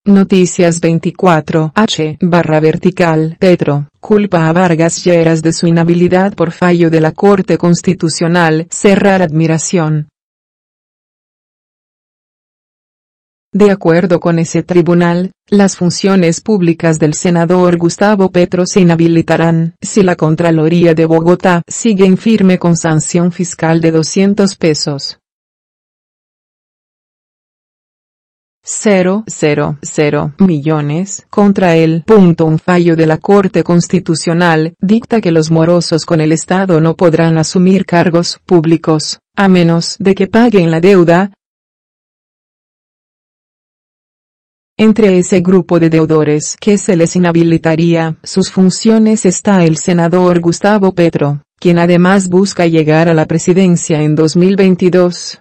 Noticias 24H/vertical. Petro culpa a Vargas Lleras de su inhabilidad por fallo de la Corte Constitucional. Cerrar admiración. De acuerdo con ese tribunal, las funciones públicas del senador Gustavo Petro se inhabilitarán si la Contraloría de Bogotá sigue infirme con sanción fiscal de 200 pesos. 000 millones contra él. Un fallo de la Corte Constitucional dicta que los morosos con el Estado no podrán asumir cargos públicos, a menos de que paguen la deuda. Entre ese grupo de deudores que se les inhabilitaría sus funciones está el senador Gustavo Petro, quien además busca llegar a la presidencia en 2022.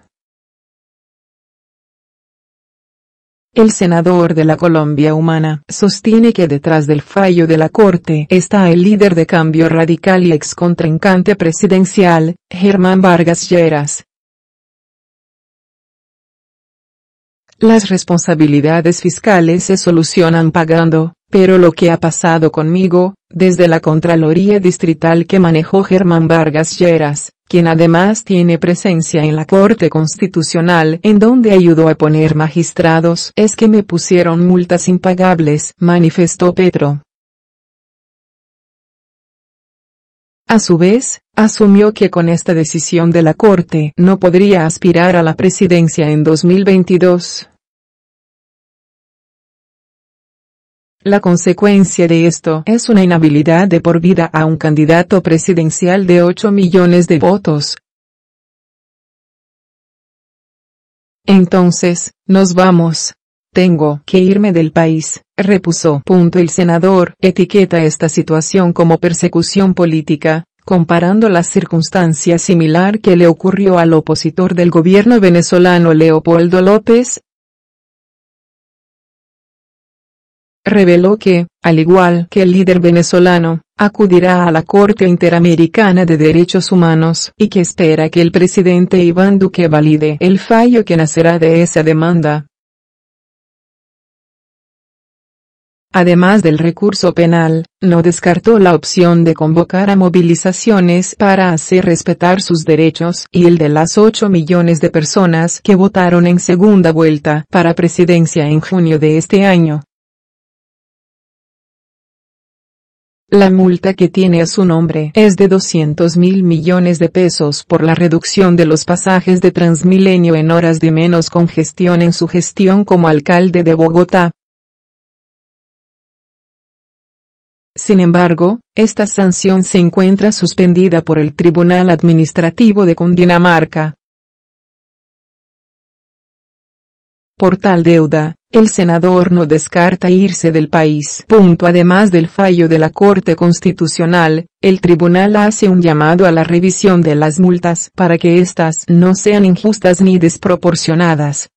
El senador de la Colombia Humana sostiene que detrás del fallo de la Corte está el líder de Cambio Radical y ex contrincante presidencial, Germán Vargas Lleras. Las responsabilidades fiscales se solucionan pagando, pero lo que ha pasado conmigo, desde la Contraloría Distrital que manejó Germán Vargas Lleras, quien además tiene presencia en la Corte Constitucional en donde ayudó a poner magistrados, es que me pusieron multas impagables, manifestó Petro. A su vez, asumió que con esta decisión de la Corte no podría aspirar a la presidencia en 2022. La consecuencia de esto es una inhabilidad de por vida a un candidato presidencial de 8 millones de votos. Entonces, nos vamos. Tengo que irme del país, repuso. El senador etiqueta esta situación como persecución política, comparando la circunstancia similar que le ocurrió al opositor del gobierno venezolano Leopoldo López. Reveló que, al igual que el líder venezolano, acudirá a la Corte Interamericana de Derechos Humanos y que espera que el presidente Iván Duque valide el fallo que nacerá de esa demanda. Además del recurso penal, no descartó la opción de convocar a movilizaciones para hacer respetar sus derechos y el de las 8 millones de personas que votaron en segunda vuelta para presidencia en junio de este año. La multa que tiene a su nombre es de 200.000 millones de pesos por la reducción de los pasajes de Transmilenio en horas de menos congestión en su gestión como alcalde de Bogotá. Sin embargo, esta sanción se encuentra suspendida por el Tribunal Administrativo de Cundinamarca. Por tal deuda, el senador no descarta irse del país. Además del fallo de la Corte Constitucional, el tribunal hace un llamado a la revisión de las multas para que éstas no sean injustas ni desproporcionadas.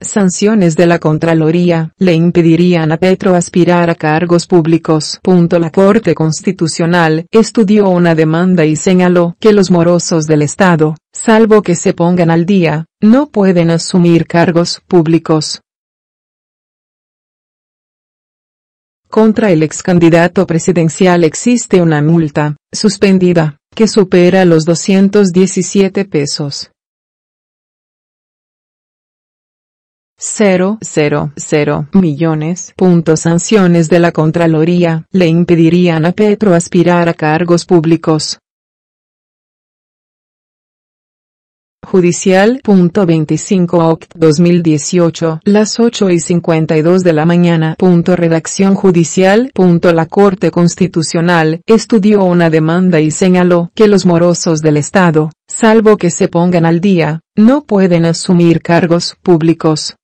Sanciones de la Contraloría le impedirían a Petro aspirar a cargos públicos. La Corte Constitucional estudió una demanda y señaló que los morosos del Estado, salvo que se pongan al día, no pueden asumir cargos públicos. Contra el excandidato presidencial existe una multa, suspendida, que supera los 217 pesos. 000 millones. Sanciones de la Contraloría le impedirían a Petro aspirar a cargos públicos. Judicial. 25 oct. 2018, las 8:52 de la mañana. Redacción judicial. La Corte Constitucional estudió una demanda y señaló que los morosos del Estado, salvo que se pongan al día, no pueden asumir cargos públicos.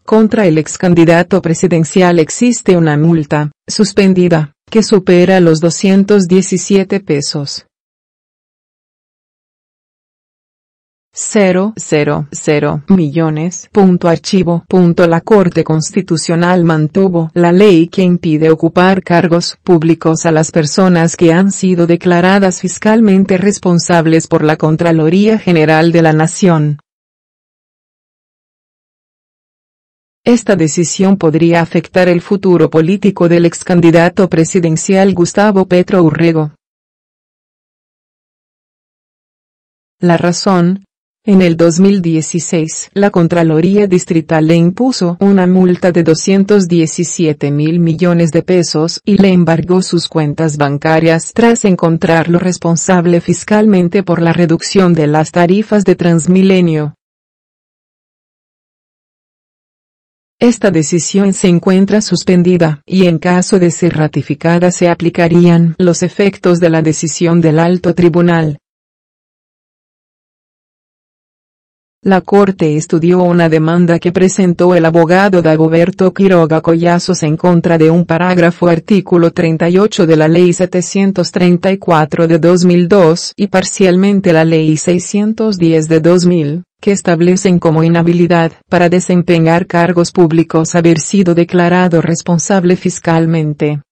Contra el excandidato presidencial existe una multa, suspendida, que supera los 217 pesos. 000 millones. Archivo. La Corte Constitucional mantuvo la ley que impide ocupar cargos públicos a las personas que han sido declaradas fiscalmente responsables por la Contraloría General de la Nación. Esta decisión podría afectar el futuro político del excandidato presidencial Gustavo Petro Urrego. La razón: en el 2016, la Contraloría Distrital le impuso una multa de 217.000 millones de pesos y le embargó sus cuentas bancarias tras encontrarlo responsable fiscalmente por la reducción de las tarifas de Transmilenio. Esta decisión se encuentra suspendida, y en caso de ser ratificada se aplicarían los efectos de la decisión del Alto Tribunal. La Corte estudió una demanda que presentó el abogado Dagoberto Quiroga Collazos en contra de un parágrafo artículo 38 de la Ley 734 de 2002 y parcialmente la Ley 610 de 2000, que establecen como inhabilidad para desempeñar cargos públicos haber sido declarado responsable fiscalmente.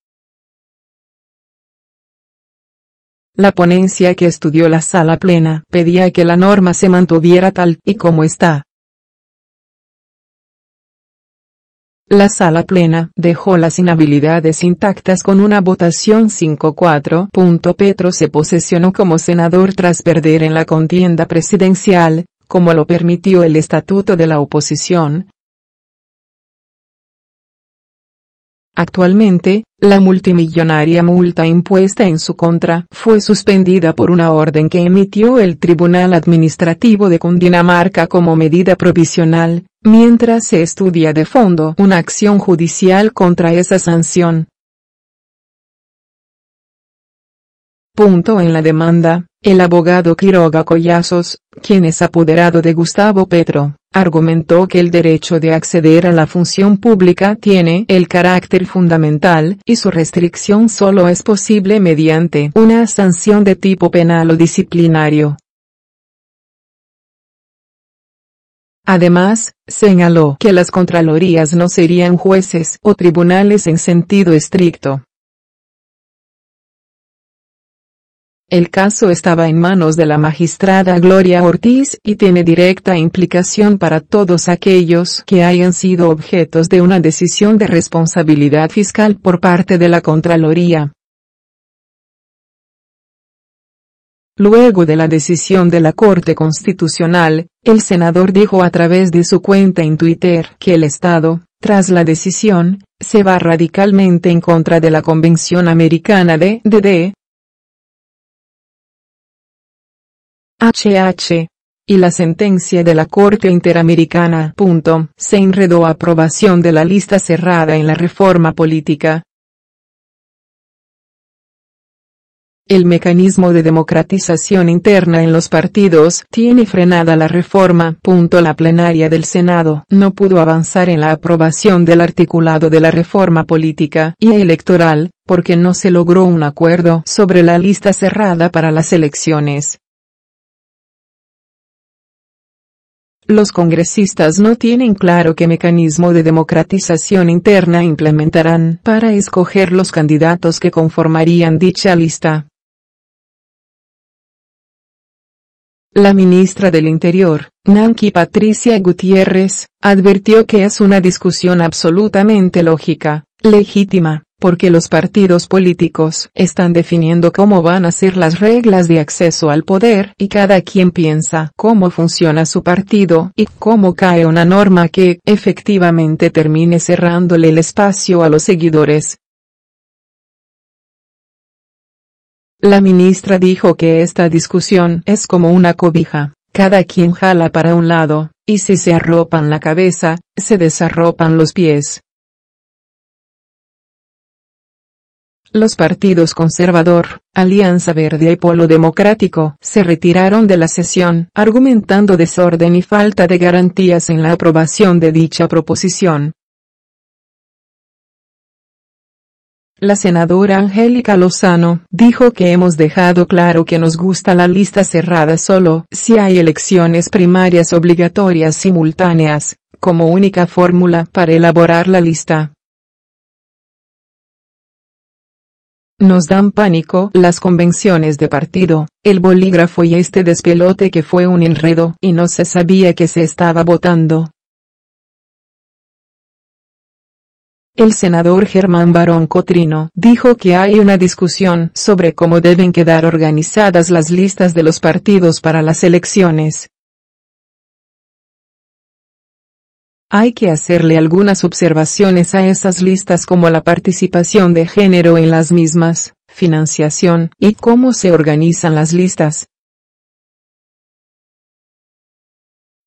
La ponencia que estudió la Sala Plena pedía que la norma se mantuviera tal y como está. La Sala Plena dejó las inhabilidades intactas con una votación 5-4. Petro se posesionó como senador tras perder en la contienda presidencial, como lo permitió el Estatuto de la Oposición. Actualmente, la multimillonaria multa impuesta en su contra fue suspendida por una orden que emitió el Tribunal Administrativo de Cundinamarca como medida provisional, mientras se estudia de fondo una acción judicial contra esa sanción. En la demanda, el abogado Quiroga Collazos, quien es apoderado de Gustavo Petro, argumentó que el derecho de acceder a la función pública tiene el carácter fundamental, y su restricción solo es posible mediante una sanción de tipo penal o disciplinario. Además, señaló que las contralorías no serían jueces o tribunales en sentido estricto. El caso estaba en manos de la magistrada Gloria Ortiz y tiene directa implicación para todos aquellos que hayan sido objetos de una decisión de responsabilidad fiscal por parte de la Contraloría. Luego de la decisión de la Corte Constitucional, el senador dijo a través de su cuenta en Twitter que el Estado, tras la decisión, se va radicalmente en contra de la Convención Americana de y la sentencia de la Corte Interamericana. Se enredó aprobación de la lista cerrada en la reforma política. El mecanismo de democratización interna en los partidos tiene frenada la reforma. La plenaria del Senado no pudo avanzar en la aprobación del articulado de la reforma política y electoral, porque no se logró un acuerdo sobre la lista cerrada para las elecciones. Los congresistas no tienen claro qué mecanismo de democratización interna implementarán para escoger los candidatos que conformarían dicha lista. La ministra del Interior, Nancy Patricia Gutiérrez, advirtió que es una discusión absolutamente lógica, legítima, porque los partidos políticos están definiendo cómo van a ser las reglas de acceso al poder y cada quien piensa cómo funciona su partido y cómo cae una norma que efectivamente termine cerrándole el espacio a los seguidores. La ministra dijo que esta discusión es como una cobija, cada quien jala para un lado, y si se arropan la cabeza, se desarropan los pies. Los partidos Conservador, Alianza Verde y Polo Democrático se retiraron de la sesión, argumentando desorden y falta de garantías en la aprobación de dicha proposición. La senadora Angélica Lozano dijo que hemos dejado claro que nos gusta la lista cerrada solo si hay elecciones primarias obligatorias simultáneas, como única fórmula para elaborar la lista. Nos dan pánico las convenciones de partido, el bolígrafo y este despelote que fue un enredo y no se sabía que se estaba votando. El senador Germán Barón Cotrino dijo que hay una discusión sobre cómo deben quedar organizadas las listas de los partidos para las elecciones. Hay que hacerle algunas observaciones a esas listas como la participación de género en las mismas, financiación y cómo se organizan las listas.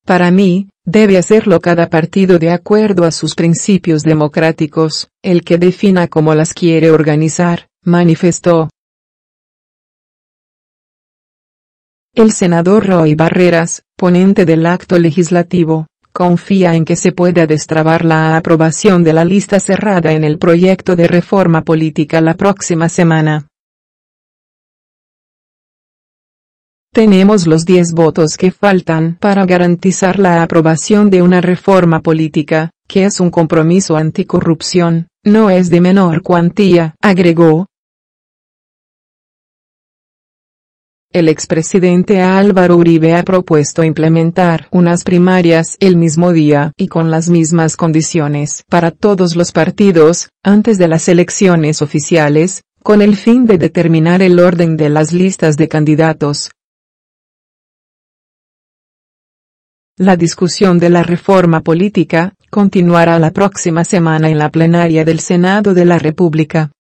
Para mí, debe hacerlo cada partido de acuerdo a sus principios democráticos, el que defina cómo las quiere organizar, manifestó. El senador Roy Barreras, ponente del acto legislativo, confía en que se pueda destrabar la aprobación de la lista cerrada en el proyecto de reforma política la próxima semana. Tenemos los 10 votos que faltan para garantizar la aprobación de una reforma política, que es un compromiso anticorrupción, no es de menor cuantía, agregó. El expresidente Álvaro Uribe ha propuesto implementar unas primarias el mismo día y con las mismas condiciones para todos los partidos, antes de las elecciones oficiales, con el fin de determinar el orden de las listas de candidatos. La discusión de la reforma política continuará la próxima semana en la plenaria del Senado de la República.